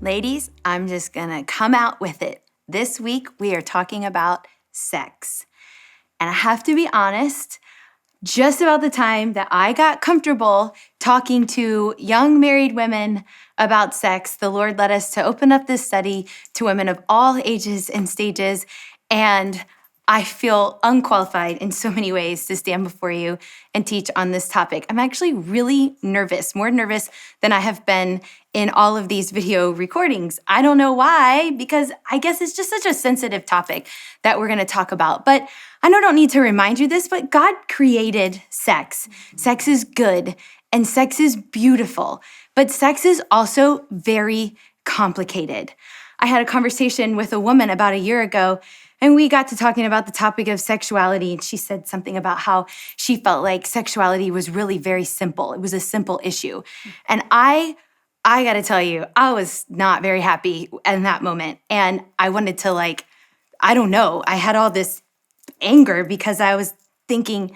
Ladies, I'm just gonna come out with it. This week, we are talking about sex. And I have to be honest, just about the time that I got comfortable talking to young married women about sex, the Lord led us to open up this study to women of all ages and stages. And I feel unqualified in so many ways to stand before you and teach on this topic. I'm actually really nervous, more nervous than I have been in all of these video recordings. I don't know why, because I guess it's just such a sensitive topic that we're gonna talk about. But I don't need to remind you this, but God created sex. Sex is good and sex is beautiful, but sex is also very complicated. I had a conversation with a woman about a year ago, and we got to talking about the topic of sexuality, and she said something about how she felt like sexuality was really very simple. It was a simple issue. And I gotta tell you, I was not very happy in that moment. And I wanted to I don't know, I had all this anger because I was thinking,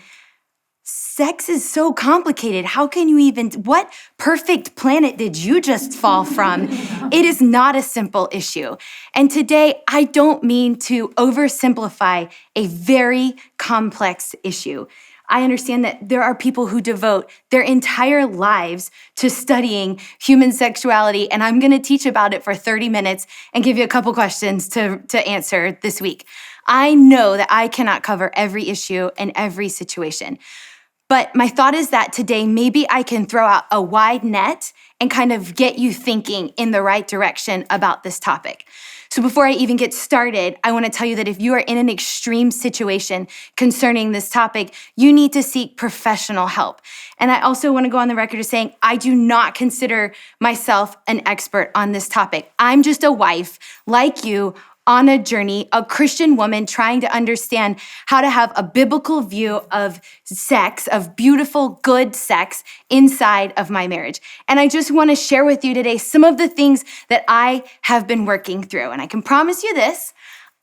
sex is so complicated. How can you what perfect planet did you just fall from? It is not a simple issue. And today, I don't mean to oversimplify a very complex issue. I understand that there are people who devote their entire lives to studying human sexuality, and I'm gonna teach about it for 30 minutes and give you a couple questions to answer this week. I know that I cannot cover every issue and every situation. But my thought is that today, maybe I can throw out a wide net and kind of get you thinking in the right direction about this topic. So before I even get started, I want to tell you that if you are in an extreme situation concerning this topic, you need to seek professional help. And I also want to go on the record as saying, I do not consider myself an expert on this topic. I'm just a wife like you, on a journey, a Christian woman trying to understand how to have a biblical view of sex, of beautiful, good sex inside of my marriage. And I just want to share with you today some of the things that I have been working through. And I can promise you this,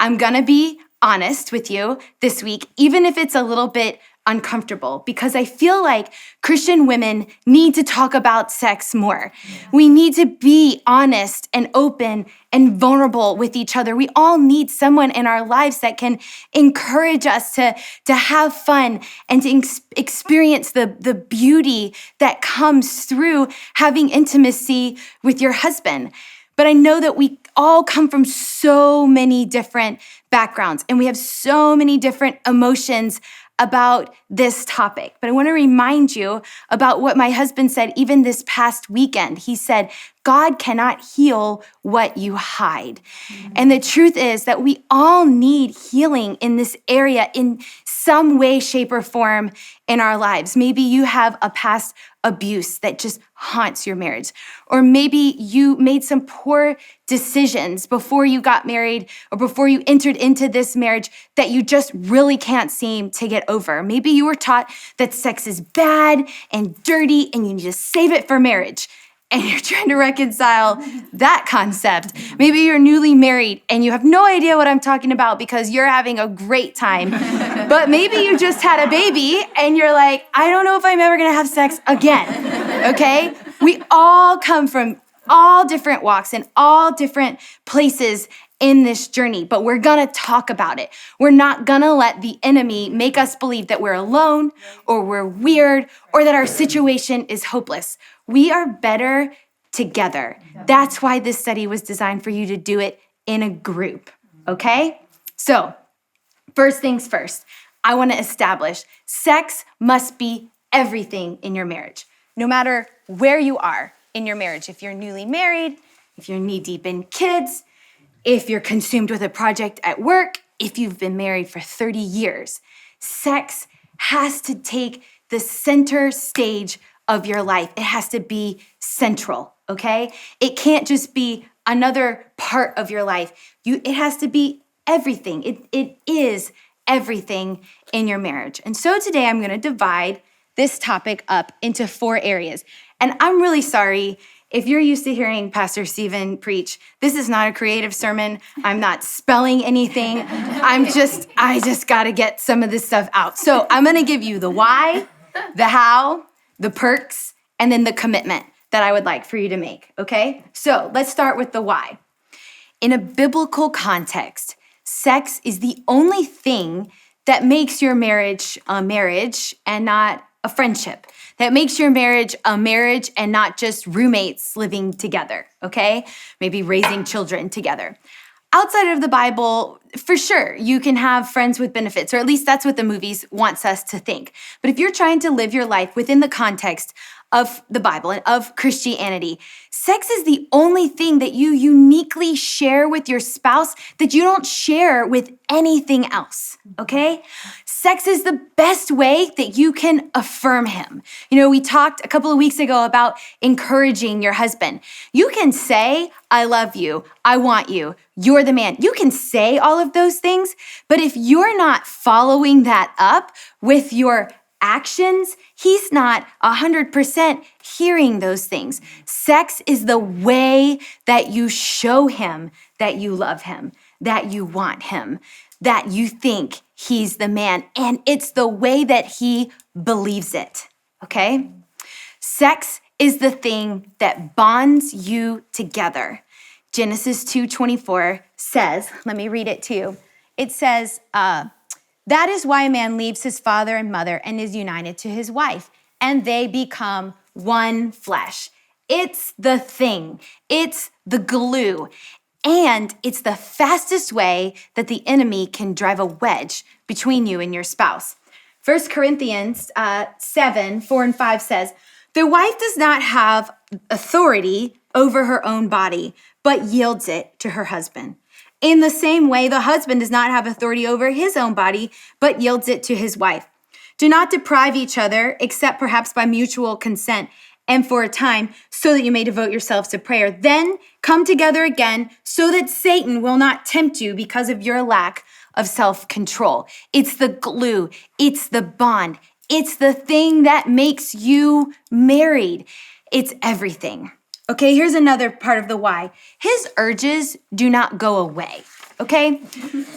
I'm going to be honest with you this week, even if it's a little bit uncomfortable, because I feel like Christian women need to talk about sex more. Yeah. We need to be honest and open and vulnerable with each other. We all need someone in our lives that can encourage us to have fun and to experience the beauty that comes through having intimacy with your husband. But I know that we all come from so many different backgrounds and we have so many different emotions about this topic. But I want to remind you about what my husband said even this past weekend. He said, God cannot heal what you hide. Mm-hmm. And the truth is that we all need healing in this area in some way, shape, or form in our lives. Maybe you have a past abuse that just haunts your marriage. Or maybe you made some poor decisions before you got married or before you entered into this marriage that you just really can't seem to get over. Maybe you were taught that sex is bad and dirty and you need to save it for marriage. And you're trying to reconcile that concept. Maybe you're newly married and you have no idea what I'm talking about because you're having a great time. But maybe you just had a baby and you're like, I don't know if I'm ever gonna have sex again, okay? We all come from all different walks and all different places in this journey, but we're gonna talk about it. We're not gonna let the enemy make us believe that we're alone or we're weird or that our situation is hopeless. We are better together. That's why this study was designed for you to do it in a group, okay? So, first things first, I wanna establish sex must be everything in your marriage, no matter where you are in your marriage. If you're newly married, if you're knee-deep in kids, if you're consumed with a project at work, if you've been married for 30 years, sex has to take the center stage of your life. It has to be central, okay? It can't just be another part of your life. It has to be everything. It is everything in your marriage. And so today I'm gonna divide this topic up into 4 areas. And I'm really sorry if you're used to hearing Pastor Stephen preach. This is not a creative sermon. I'm not spelling anything. I just gotta get some of this stuff out. So I'm gonna give you the why, the how, the perks, and then the commitment. that I would like for you to make, okay? So let's start with the why. In a biblical context, sex is the only thing that makes your marriage a marriage and not a friendship. That makes your marriage a marriage and not just roommates living together, okay? Maybe raising children together. Outside of the Bible, for sure, you can have friends with benefits, or at least that's what the movies wants us to think. But if you're trying to live your life within the context of the Bible and of Christianity, sex is the only thing that you uniquely share with your spouse that you don't share with anything else, okay? Sex is the best way that you can affirm him. You know, we talked a couple of weeks ago about encouraging your husband. You can say, I love you, I want you, you're the man. You can say all of those things, but if you're not following that up with your actions, he's not 100% hearing those things. Sex is the way that you show him that you love him, that you want him, that you think he's the man, and it's the way that he believes it, okay? Sex is the thing that bonds you together. Genesis 2:24 says, let me read it to you. It says, that is why a man leaves his father and mother and is united to his wife, and they become one flesh. It's the thing. It's the glue. And it's the fastest way that the enemy can drive a wedge between you and your spouse. 1 Corinthians 7:4-5 says, the wife does not have authority over her own body, but yields it to her husband. In the same way, the husband does not have authority over his own body, but yields it to his wife. Do not deprive each other, except perhaps by mutual consent and for a time, so that you may devote yourselves to prayer. Then come together again, so that Satan will not tempt you because of your lack of self-control. It's the glue. It's the bond. It's the thing that makes you married. It's everything. Okay, here's another part of the why. His urges do not go away, okay?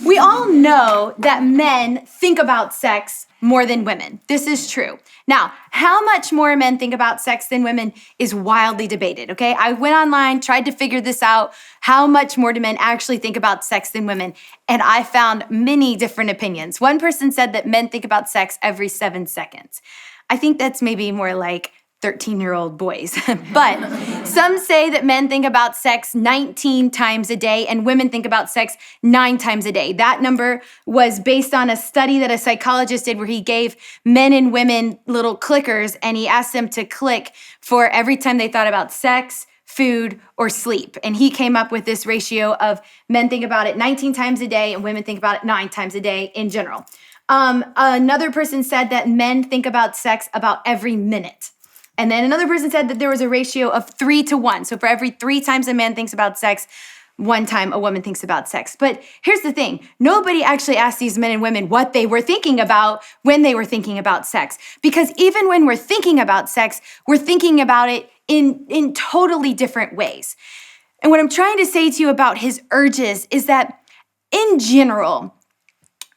We all know that men think about sex more than women. This is true. Now, how much more men think about sex than women is wildly debated, okay? I went online, tried to figure this out. How much more do men actually think about sex than women? And I found many different opinions. One person said that men think about sex every 7 seconds. I think that's maybe more like 13-year-old boys. But some say that men think about sex 19 times a day and women think about sex 9 times a day. That number was based on a study that a psychologist did where he gave men and women little clickers and he asked them to click for every time they thought about sex, food, or sleep. And he came up with this ratio of men think about it 19 times a day and women think about it 9 times a day in general. Another person said that men think about sex about every minute. And then another person said that there was a ratio of 3-to-1. So for every 3 times a man thinks about sex, 1 time a woman thinks about sex. But here's the thing. Nobody actually asked these men and women what they were thinking about when they were thinking about sex. Because even when we're thinking about sex, we're thinking about it in totally different ways. And what I'm trying to say to you about his urges is that in general,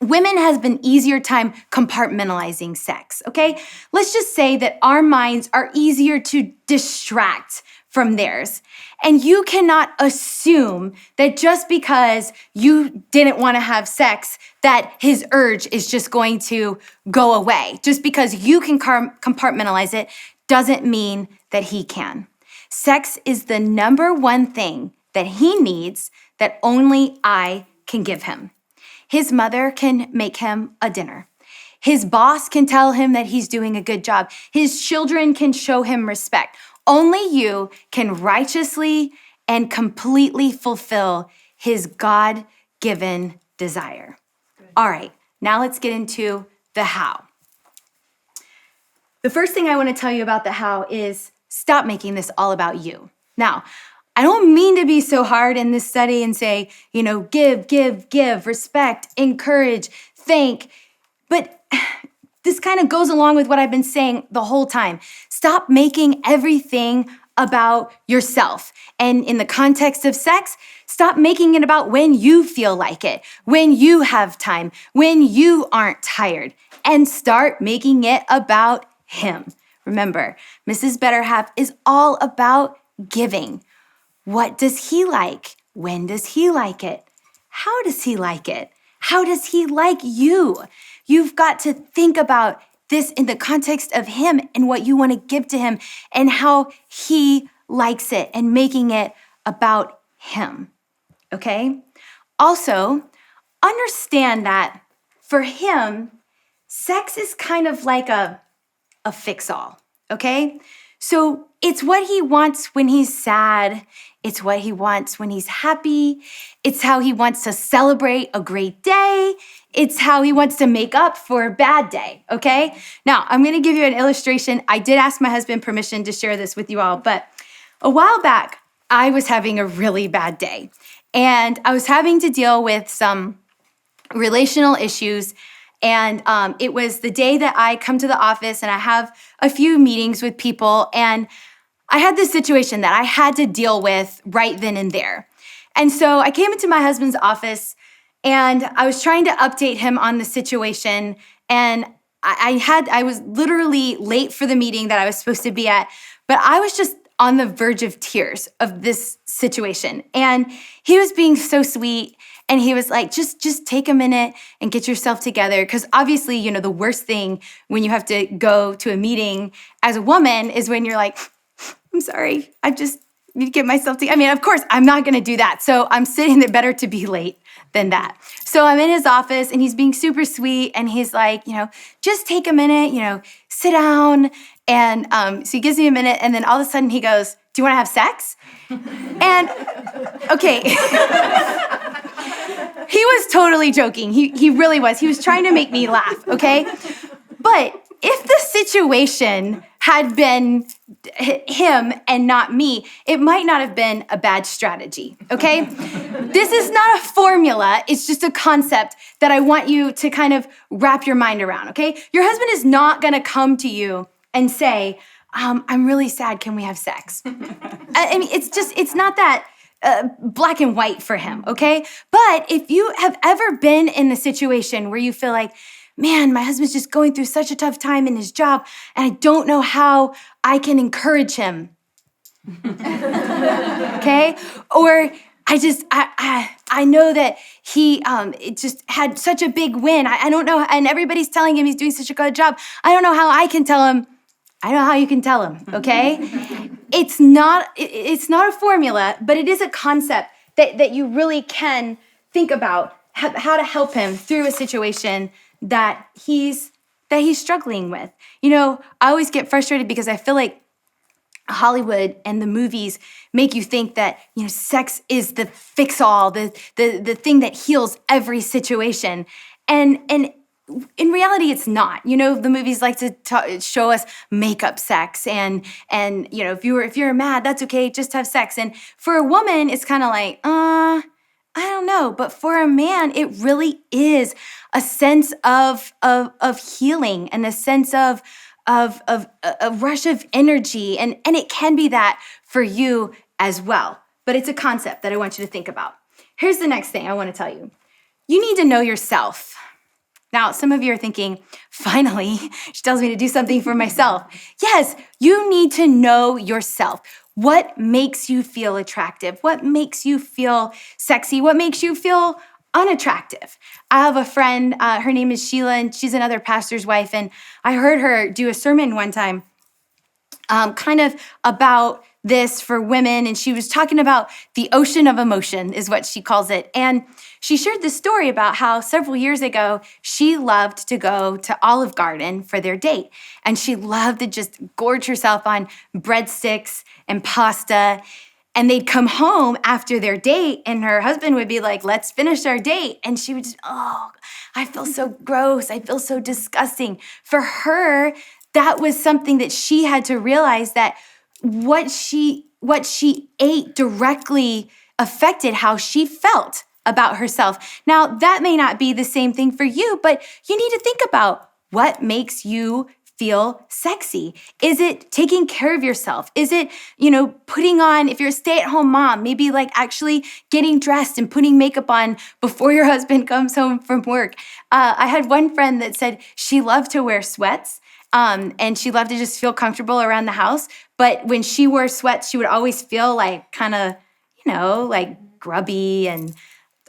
women has an easier time compartmentalizing sex, okay? Let's just say that our minds are easier to distract from theirs. And you cannot assume that just because you didn't want to have sex, that his urge is just going to go away. Just because you can compartmentalize it doesn't mean that he can. Sex is the number one thing that he needs that only I can give him. His mother can make him a dinner. His boss can tell him that he's doing a good job. His children can show him respect. Only you can righteously and completely fulfill his God-given desire. All right, now let's get into the how. The first thing I want to tell you about the how is stop making this all about you. Now, I don't mean to be so hard in this study and say, give, respect, encourage, thank. But this kind of goes along with what I've been saying the whole time. Stop making everything about yourself. And in the context of sex, stop making it about when you feel like it, when you have time, when you aren't tired, and start making it about him. Remember, Mrs. Betterhalf is all about giving. What does he like? When does he like it? How does he like it? How does he like you? You've got to think about this in the context of him and what you want to give to him and how he likes it and making it about him, okay? Also, understand that for him, sex is kind of like a fix-all, okay? So it's what he wants when he's sad. It's what he wants when he's happy. It's how he wants to celebrate a great day. It's how he wants to make up for a bad day, okay? Now, I'm gonna give you an illustration. I did ask my husband permission to share this with you all, but a while back, I was having a really bad day. And I was having to deal with some relational issues. And it was the day that I come to the office and I have a few meetings with people. And I had this situation that I had to deal with right then and there. And so I came into my husband's office and I was trying to update him on the situation. And I was literally late for the meeting that I was supposed to be at, but I was just on the verge of tears of this situation. And he was being so sweet. And he was like, just take a minute and get yourself together. Because obviously, you know, the worst thing when you have to go to a meeting as a woman is when you're like, I'm sorry, I just need to get myself together. I mean, of course, I'm not going to do that. So I'm sitting there, better to be late than that. So I'm in his office and he's being super sweet. And he's like, you know, just take a minute, you know, sit down. And so he gives me a minute. And then all of a sudden he goes, do you want to have sex? And okay. He was totally joking. He really was. He was trying to make me laugh, okay? But if the situation had been him and not me, it might not have been a bad strategy, okay? This is not a formula. It's just a concept that I want you to kind of wrap your mind around, okay? Your husband is not gonna come to you and say, I'm really sad, can we have sex? I mean, it's not that black and white for him, okay? But if you have ever been in the situation where you feel like, man, my husband's just going through such a tough time in his job, and I don't know how I can encourage him, okay? Or I know that he it just had such a big win. I don't know, and everybody's telling him he's doing such a good job. I don't know how I can tell him. I know how you can tell him, okay? It's not a formula, but it is a concept that you really can think about how to help him through a situation that he's struggling with. You know, I always get frustrated because I feel like Hollywood and the movies make you think that, you know, sex is the fix-all, the thing that heals every situation. And in reality, it's not. You know, the movies like to show us makeup sex, and you know, if you're mad, that's okay, just have sex. And for a woman, it's kind of like, I don't know. But for a man, it really is a sense of healing and a sense of a rush of energy, and it can be that for you as well. But it's a concept that I want you to think about. Here's the next thing I want to tell you. You need to know yourself. Now, some of you are thinking, finally, she tells me to do something for myself. Yes, you need to know yourself. What makes you feel attractive? What makes you feel sexy? What makes you feel unattractive? I have a friend, her name is Sheila, and she's another pastor's wife, and I heard her do a sermon one time kind of about this for women, and she was talking about the ocean of emotion is what she calls it. And she shared this story about how several years ago, she loved to go to Olive Garden for their date. And she loved to just gorge herself on breadsticks and pasta. And they'd come home after their date and her husband would be like, let's finish our date. And she would just, oh, I feel so gross. I feel so disgusting. For her, that was something that she had to realize, that what she ate directly affected how she felt about herself. Now, that may not be the same thing for you, but you need to think about what makes you feel sexy. Is it taking care of yourself? Is it, putting on, if you're a stay-at-home mom, maybe like actually getting dressed and putting makeup on before your husband comes home from work? I had one friend that said she loved to wear sweats. and she loved to just feel comfortable around the house. But when she wore sweats, she would always feel like kind of, like grubby and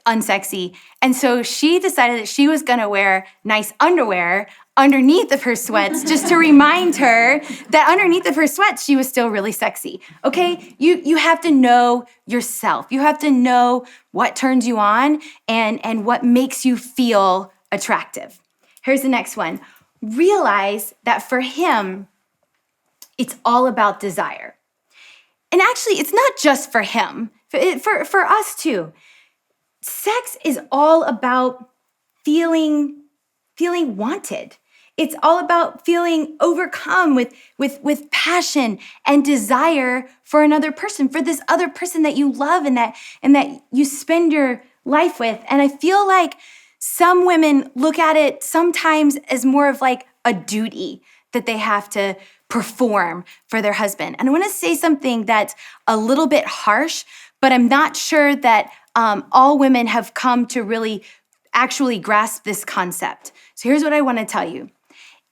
unsexy. And so she decided that she was going to wear nice underwear underneath of her sweats just to remind her that underneath of her sweats, she was still really sexy. Okay? You have to know yourself. You have to know what turns you on and what makes you feel attractive. Here's the next one. Realize that for him, it's all about desire. And actually, it's not just for him, for us too. Sex is all about feeling wanted. It's all about feeling overcome with passion and desire for another person, for this other person that you love and that you spend your life with. And I feel like some women look at it sometimes as more of like a duty that they have to perform for their husband. And I want to say something that's a little bit harsh, but I'm not sure that all women have come to really actually grasp this concept. So here's what I want to tell you.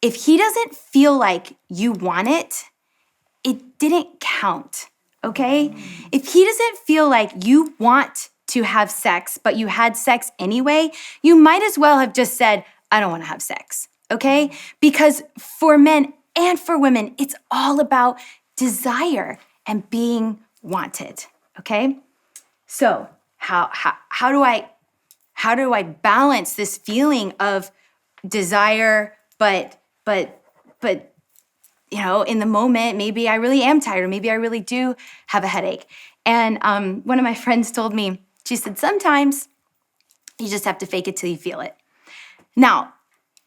If he doesn't feel like you want it, it didn't count, okay? If he doesn't feel like you want to have sex, but you had sex anyway, you might as well have just said, I don't want to have sex, okay? Because for men and for women, it's all about desire and being wanted, okay? So how do I balance this feeling of desire, but in the moment, maybe I really am tired, or maybe I really do have a headache. And one of my friends told me, she said, sometimes you just have to fake it till you feel it. Now,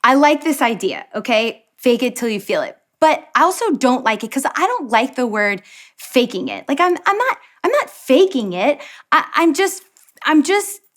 I like this idea, okay? Fake it till you feel it. But I also don't like it because I don't like the word faking it. Like I'm not faking it. I'm just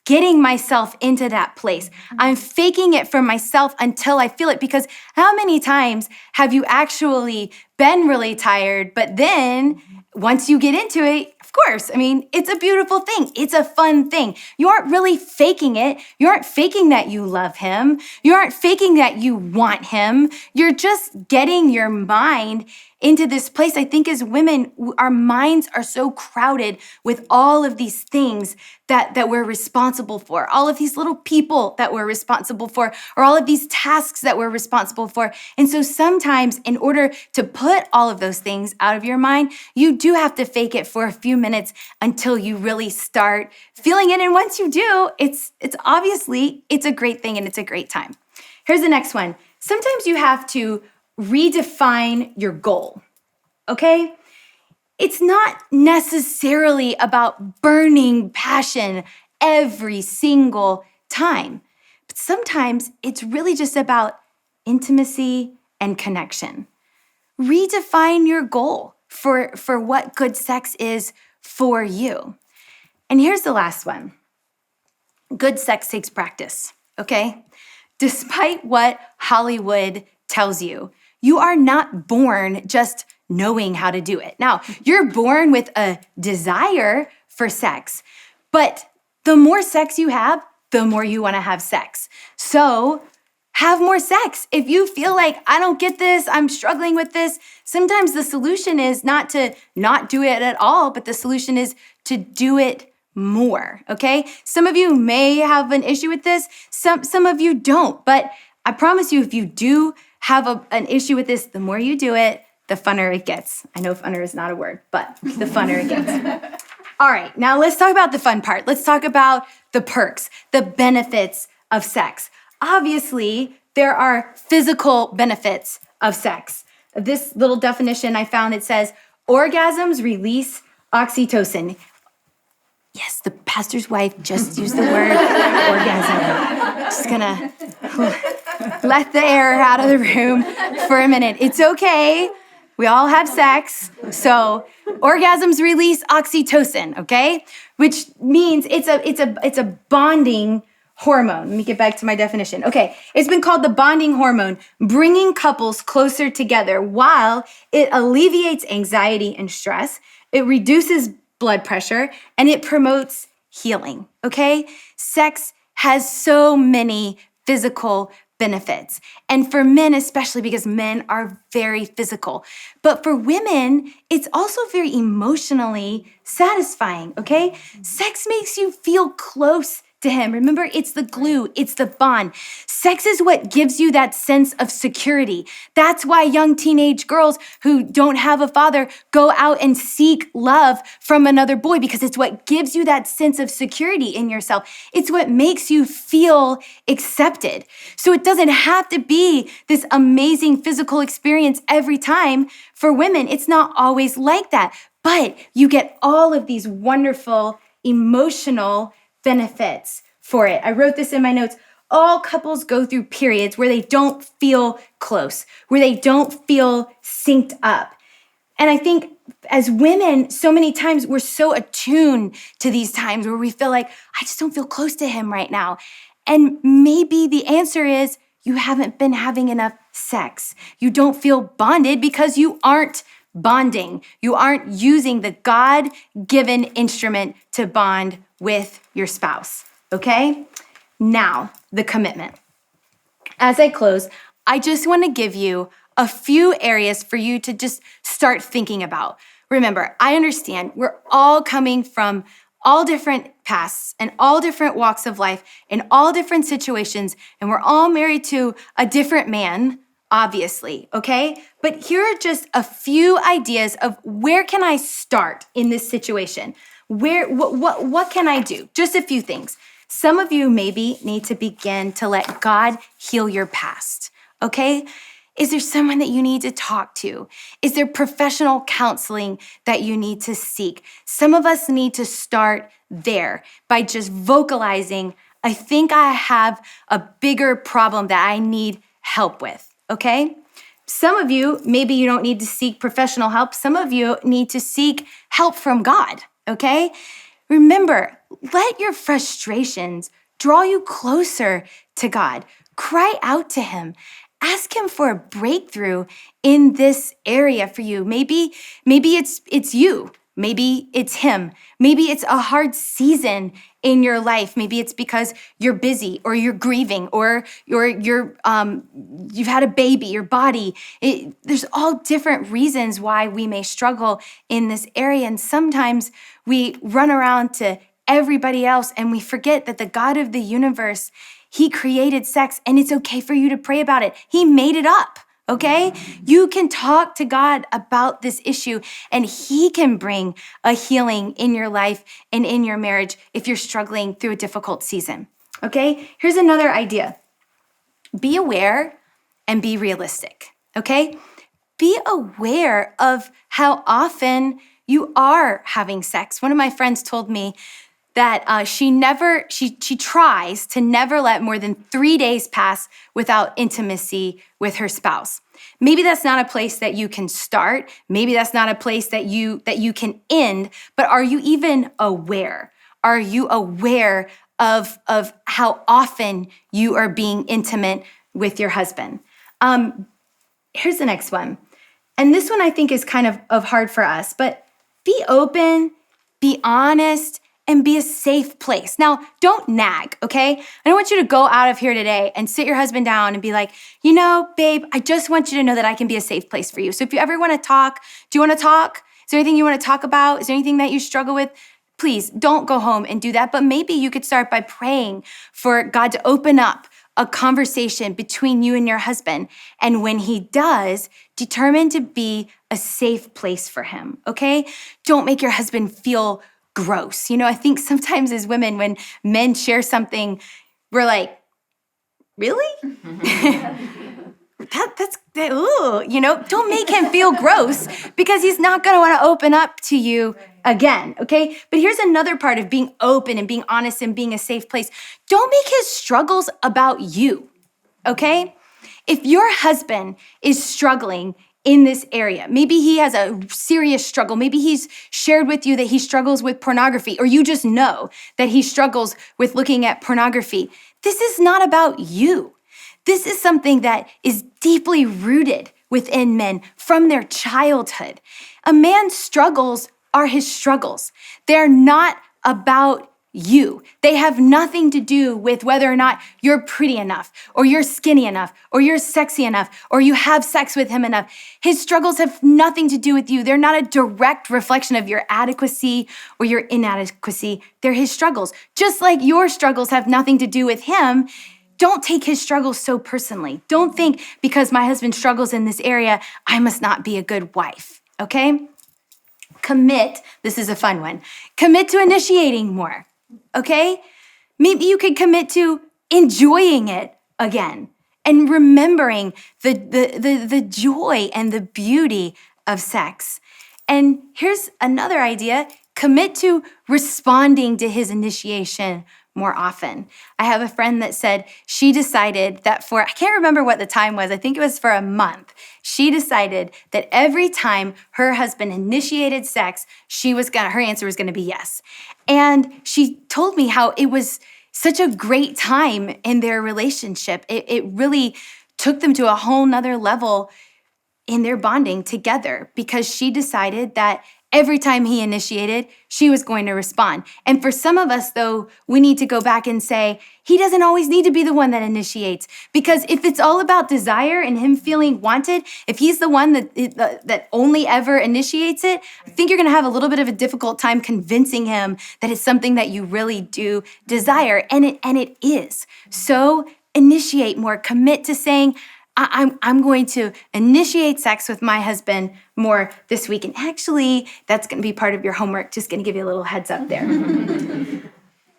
getting myself into that place. I'm faking it for myself until I feel it, because how many times have you actually been really tired, but then once you get into it, of course, I mean, it's a beautiful thing. It's a fun thing. You aren't really faking it. You aren't faking that you love him. You aren't faking that you want him. You're just getting your mind into this place. I think as women, our minds are so crowded with all of these things that we're responsible for, all of these little people that we're responsible for, or all of these tasks that we're responsible for. And so sometimes in order to put all of those things out of your mind, you do have to fake it for a few minutes until you really start feeling it. And once you do, it's obviously, it's a great thing and it's a great time. Here's the next one. Sometimes you have to redefine your goal, okay? It's not necessarily about burning passion every single time, but sometimes it's really just about intimacy and connection. Redefine your goal for what good sex is for you. And here's the last one. Good sex takes practice, okay? Despite what Hollywood tells you, you are not born just knowing how to do it. Now, you're born with a desire for sex, but the more sex you have, the more you want to have sex. So have more sex. If you feel like, I don't get this, I'm struggling with this, sometimes the solution is not to not do it at all, but the solution is to do it more, okay? Some of you may have an issue with this, some of you don't, but I promise you, if you do have an issue with this, the more you do it, the funner it gets. I know funner is not a word, but the funner it gets. All right, now let's talk about the fun part. Let's talk about the perks, the benefits of sex. Obviously, there are physical benefits of sex. This little definition I found, it says, orgasms release oxytocin. Yes, the pastor's wife just used the word orgasm. Just gonna let the air out of the room for a minute. It's okay. We all have sex. So orgasms release oxytocin, okay? Which means it's a bonding hormone. Let me get back to my definition. Okay, it's been called the bonding hormone, bringing couples closer together while it alleviates anxiety and stress. It reduces blood pressure and it promotes healing, okay? Sex has so many physical benefits. And for men, especially because men are very physical. But for women, it's also very emotionally satisfying, okay? Sex makes you feel close to him. Remember, it's the glue, it's the bond. Sex is what gives you that sense of security. That's why young teenage girls who don't have a father go out and seek love from another boy, because it's what gives you that sense of security in yourself. It's what makes you feel accepted. So it doesn't have to be this amazing physical experience every time. For women, it's not always like that, but you get all of these wonderful emotional benefits for it. I wrote this in my notes. All couples go through periods where they don't feel close, where they don't feel synced up. And I think as women, so many times we're so attuned to these times where we feel like, I just don't feel close to him right now. And maybe the answer is you haven't been having enough sex. You don't feel bonded because you aren't bonding. You aren't using the God-given instrument to bond with your spouse, okay? Now, the commitment. As I close, I just want to give you a few areas for you to just start thinking about. Remember, I understand we're all coming from all different pasts and all different walks of life in all different situations, and we're all married to a different man, obviously, okay? But here are just a few ideas of where can I start in this situation? What can I do? Just a few things. Some of you maybe need to begin to let God heal your past, okay? Is there someone that you need to talk to? Is there professional counseling that you need to seek? Some of us need to start there by just vocalizing, I think I have a bigger problem that I need help with, okay? Some of you, maybe you don't need to seek professional help. Some of you need to seek help from God, okay? Remember, let your frustrations draw you closer to God. Cry out to him. Ask him for a breakthrough in this area for you. Maybe it's you. Maybe it's him. Maybe it's a hard season in your life. Maybe it's because you're busy or you're grieving or you've had a baby, your body. There's all different reasons why we may struggle in this area. And sometimes we run around to everybody else and we forget that the God of the universe, he created sex, and it's okay for you to pray about it. He made it up, okay? You can talk to God about this issue, and he can bring a healing in your life and in your marriage if you're struggling through a difficult season, okay? Here's another idea. Be aware and be realistic, okay? Be aware of how often you are having sex. One of my friends told me that she tries to never let more than 3 days pass without intimacy with her spouse. Maybe that's not a place that you can start. Maybe that's not a place that you can end, but are you even aware? Are you aware of how often you are being intimate with your husband? Here's the next one. And this one I think is kind of hard for us, but be open, be honest, and be a safe place. Now, don't nag, okay? I don't want you to go out of here today and sit your husband down and be like, you know, babe, I just want you to know that I can be a safe place for you. So if you ever want to talk, do you want to talk? Is there anything you want to talk about? Is there anything that you struggle with? Please don't go home and do that. But maybe you could start by praying for God to open up a conversation between you and your husband. And when he does, determine to be a safe place for him, okay? Don't make your husband feel gross. You know, I think sometimes as women, when men share something, we're like, really? Ooh, you know, don't make him feel gross because he's not going to want to open up to you again, okay? But here's another part of being open and being honest and being a safe place. Don't make his struggles about you, okay? If your husband is struggling in this area, maybe he has a serious struggle. Maybe he's shared with you that he struggles with pornography, or you just know that he struggles with looking at pornography. This is not about you. This is something that is deeply rooted within men from their childhood. A man's struggles are his struggles. They're not about you. They have nothing to do with whether or not you're pretty enough, or you're skinny enough, or you're sexy enough, or you have sex with him enough. His struggles have nothing to do with you. They're not a direct reflection of your adequacy or your inadequacy. They're his struggles. Just like your struggles have nothing to do with him, don't take his struggles so personally. Don't think because my husband struggles in this area, I must not be a good wife, okay? Commit, this is a fun one, commit to initiating more. Okay? Maybe you could commit to enjoying it again and remembering the joy and the beauty of sex. And here's another idea. Commit to responding to his initiation more often. I have a friend that said she decided that I can't remember what the time was, I think it was for a month. She decided that every time her husband initiated sex, her answer was gonna be yes. And she told me how it was such a great time in their relationship. It really took them to a whole nother level in their bonding together because she decided that every time he initiated, she was going to respond. And for some of us, though, we need to go back and say, he doesn't always need to be the one that initiates. Because if it's all about desire and him feeling wanted, if he's the one that only ever initiates it, I think you're going to have a little bit of a difficult time convincing him that it's something that you really do desire. And it is. So initiate more. Commit to saying, I'm going to initiate sex with my husband more this week. And actually, that's going to be part of your homework. Just going to give you a little heads up there.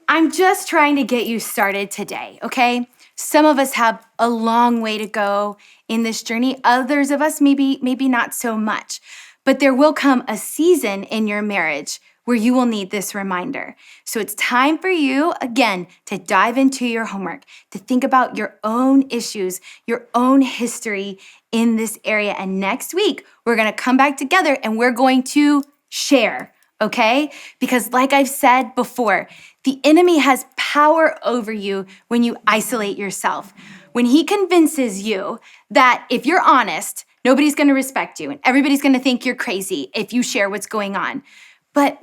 I'm just trying to get you started today, okay? Some of us have a long way to go in this journey. Others of us, maybe not so much. But there will come a season in your marriage where you will need this reminder. So it's time for you, again, to dive into your homework, to think about your own issues, your own history in this area. And next week, we're gonna come back together and we're going to share, okay? Because like I've said before, the enemy has power over you when you isolate yourself. When he convinces you that if you're honest, nobody's gonna respect you and everybody's gonna think you're crazy if you share what's going on. But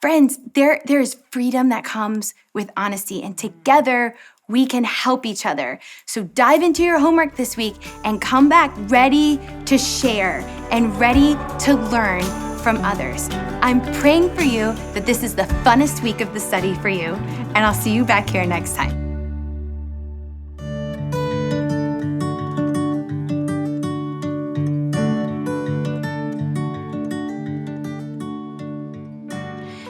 friends, there's freedom that comes with honesty, and together we can help each other. So dive into your homework this week and come back ready to share and ready to learn from others. I'm praying for you that this is the funnest week of the study for you, and I'll see you back here next time.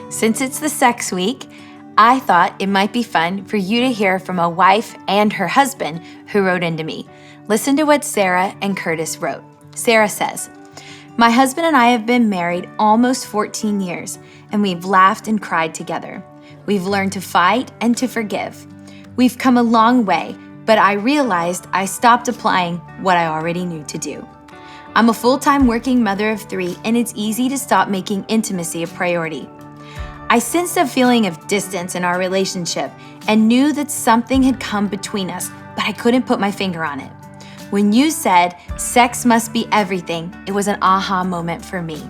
Since it's the sex week, I thought it might be fun for you to hear from a wife and her husband who wrote into me. Listen to what Sarah and Curtis wrote. Sarah says, "My husband and I have been married almost 14 years, and we've laughed and cried together. We've learned to fight and to forgive. We've come a long way, but I realized I stopped applying what I already knew to do. I'm a full-time working mother of 3, and it's easy to stop making intimacy a priority. I sensed a feeling of distance in our relationship and knew that something had come between us, but I couldn't put my finger on it. When you said sex must be everything, it was an aha moment for me.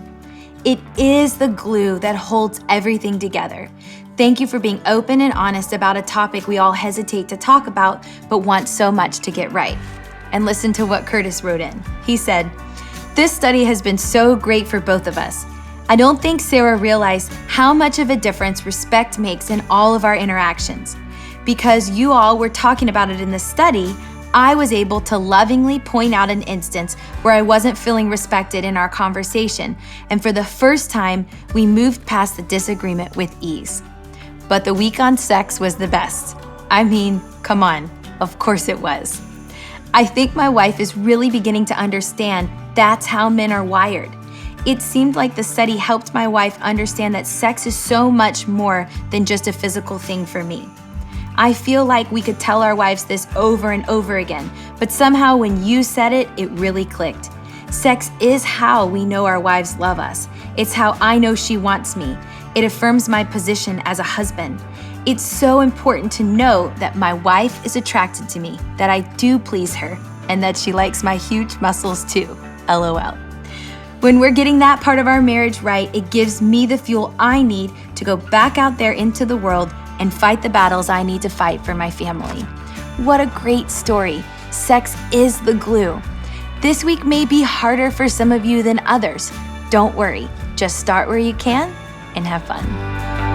It is the glue that holds everything together. Thank you for being open and honest about a topic we all hesitate to talk about, but want so much to get right." And listen to what Curtis wrote in. He said, "This study has been so great for both of us. I don't think Sarah realized how much of a difference respect makes in all of our interactions. Because you all were talking about it in the study, I was able to lovingly point out an instance where I wasn't feeling respected in our conversation, and for the first time, we moved past the disagreement with ease. But the week on sex was the best. I mean, come on, of course it was. I think my wife is really beginning to understand that's how men are wired. It seemed like the study helped my wife understand that sex is so much more than just a physical thing for me. I feel like we could tell our wives this over and over again, but somehow when you said it, it really clicked. Sex is how we know our wives love us. It's how I know she wants me. It affirms my position as a husband. It's so important to know that my wife is attracted to me, that I do please her, and that she likes my huge muscles too. LOL. When we're getting that part of our marriage right, it gives me the fuel I need to go back out there into the world and fight the battles I need to fight for my family. What a great story. Sex is the glue. This week may be harder for some of you than others. Don't worry, just start where you can and have fun.